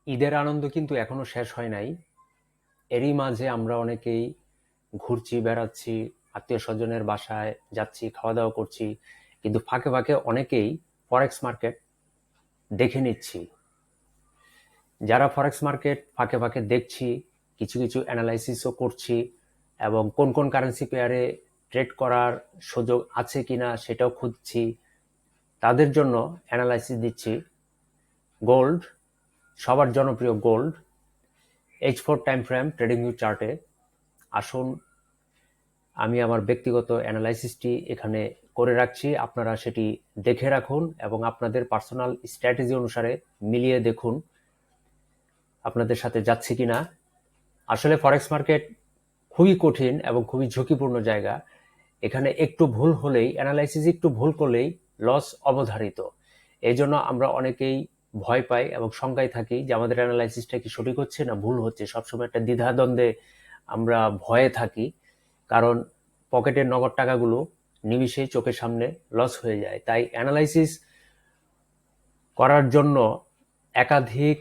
ঈদের আনন্দ কিন্তু এখনো শেষ হয় নাই। এরই মাঝে আমরা অনেকেই ঘুরছি, বেড়াচ্ছি, আত্মীয় স্বজনের বাসায় যাচ্ছি, খাওয়া দাওয়া করছি, কিন্তু ফাঁকে ফাঁকে অনেকেই ফরেক্স মার্কেট দেখে নিচ্ছি। যারা ফরেক্স মার্কেট ফাঁকে ফাঁকে দেখছি, কিছু কিছু অ্যানালাইসিসও করছি, এবং কোন কোন কারেন্সি পেয়ারে ট্রেড করার সুযোগ আছে কিনা সেটাও খুঁজছি, তাদের জন্য অ্যানালাইসিস দিচ্ছি। গোল্ড, সবার জনপ্রিয় gold, H4 time frame trading view চার্টে। আসুন, আমি আমার ব্যক্তিগত অ্যানালাইসিসটি এখানে করে রাখছি, আপনারা সেটি দেখে রাখুন এবং আপনাদের পার্সোনাল স্ট্র্যাটেজি অনুসারে মিলিয়ে দেখুন আপনাদের সাথে যাচ্ছে কিনা। আসলে ফরেক্স মার্কেট খুবই কঠিন এবং খুবই ঝুঁকিপূর্ণ জায়গা। এখানে একটু ভুল হলেই, অ্যানালাইসিস একটু ভুল করলেই লস অবধারিত। এই জন্য আমরা অনেকেই ভয় পাই এবং শঙ্কায় থাকি যে আমাদের অ্যানালাইসিসটা কি সঠিক হচ্ছে না ভুল হচ্ছে। সবসময় একটা দ্বিধাদ্বন্দ্বে আমরা ভয়ে থাকি, কারণ পকেটের নগদ টাকাগুলো নিমিষেই চোখের সামনে লস হয়ে যায়। তাই অ্যানালাইসিস করার জন্য একাধিক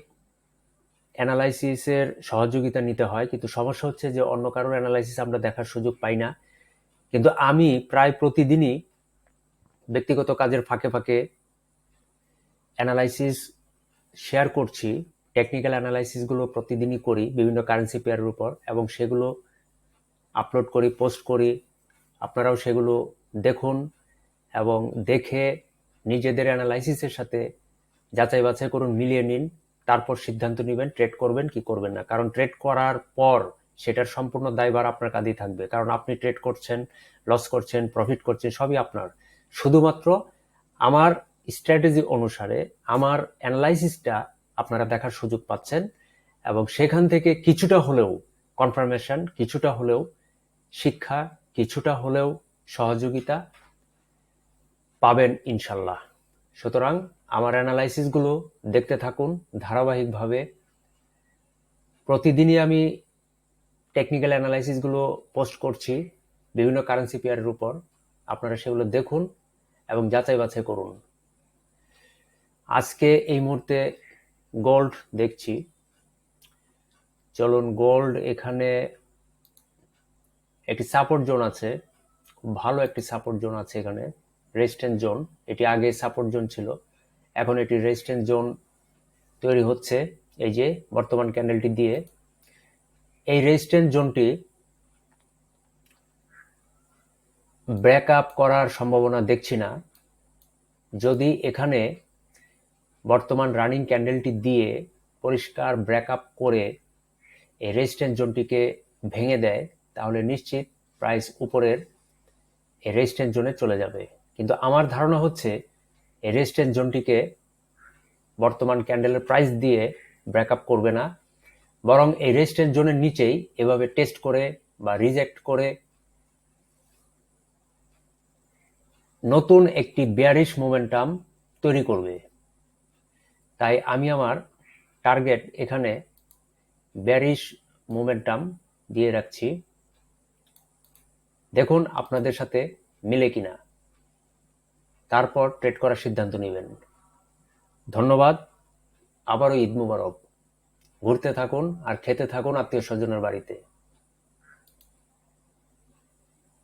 অ্যানালাইসিসের সহযোগিতা নিতে হয়, কিন্তু সমস্যা হচ্ছে যে অন্য কারোর অ্যানালাইসিস আমরা দেখার সুযোগ পাই না। কিন্তু আমি প্রায় প্রতিদিনই ব্যক্তিগত কাজের ফাঁকে ফাঁকে অ্যানালাইসিস শেয়ার করছি। টেকনিক্যাল অ্যানালাইসিসগুলো প্রতিদিনই করি বিভিন্ন কারেন্সি পেয়ারের উপর, এবং সেগুলো আপলোড করি, পোস্ট করি। আপনারাও সেগুলো দেখুন এবং দেখে নিজেদের অ্যানালাইসিসের সাথে যাচাই বাছাই করুন, মিলিয়ে নিন। তারপর সিদ্ধান্ত নেবেন ট্রেড করবেন কি করবেন না। কারণ ট্রেড করার পর সেটার সম্পূর্ণ দায়ভার আপনার কাঁধেই থাকবে, কারণ আপনি ট্রেড করছেন, লস করছেন, প্রফিট করছেন, সবই আপনার। শুধুমাত্র আমার স্ট্র্যাটেজি অনুসারে আমার অ্যানালাইসিসটা আপনারা দেখার সুযোগ পাচ্ছেন, এবং সেখান থেকে কিছুটা হলেও কনফার্মেশন, কিছুটা হলেও শিক্ষা, কিছুটা হলেও সহযোগিতা পাবেন ইনশাল্লাহ। সুতরাং আমার অ্যানালাইসিসগুলো দেখতে থাকুন ধারাবাহিকভাবে। প্রতিদিনই আমি টেকনিক্যাল অ্যানালাইসিসগুলো পোস্ট করছি বিভিন্ন কারেন্সি পেয়ারের উপর। আপনারা সেগুলো দেখুন এবং যাচাই বাছাই করুন। আজকে এই মুহূর্তে গোল্ড দেখছি। চলুন, গোল্ড এখানে একটি সাপোর্ট জোন আছে, খুব ভালো একটি সাপোর্ট জোন আছে এখানে, রেজিস্ট্যান্স জোন। এটি আগে সাপোর্ট জোন ছিল, এখন এটি রেজিস্ট্যান্স জোন তৈরি হচ্ছে। এই যে বর্তমান ক্যান্ডেলটি দিয়ে এই রেজিস্ট্যান্স জোনটি ব্রেক আপ করার সম্ভাবনা দেখছি না। যদি এখানে বর্তমান রানিং ক্যান্ডেলটি দিয়ে পরিষ্কার ব্রেক আপ করে এই রেজিস্ট্যান্স জোনটিকে ভেঙে দেয়, তাহলে নিশ্চিত প্রাইস উপরের এই রেজিস্ট্যান্স জোনে চলে যাবে। কিন্তু আমার ধারণা হচ্ছে এই রেজিস্ট্যান্স জোনটিকে বর্তমান ক্যান্ডেলের প্রাইস দিয়ে ব্রেক আপ করবে না, বরং এই রেজিস্ট্যান্স জোনের নিচেই এভাবে টেস্ট করে বা রিজেক্ট করে নতুন একটি বেয়ারিশ মোমেন্টাম তৈরি করবে। তাই আমি আমার টার্গেট এখানে বেয়ারিশ মোমেন্টাম দিয়ে রাখছি। দেখুন আপনাদের সাথে মিলে কিনা, তারপর ট্রেড করার সিদ্ধান্ত নেবেন। ধন্যবাদ, আবারও ঈদ মুবারক। ঘুরতে থাকুন আর খেতে থাকুন আত্মীয় স্বজনের বাড়িতে।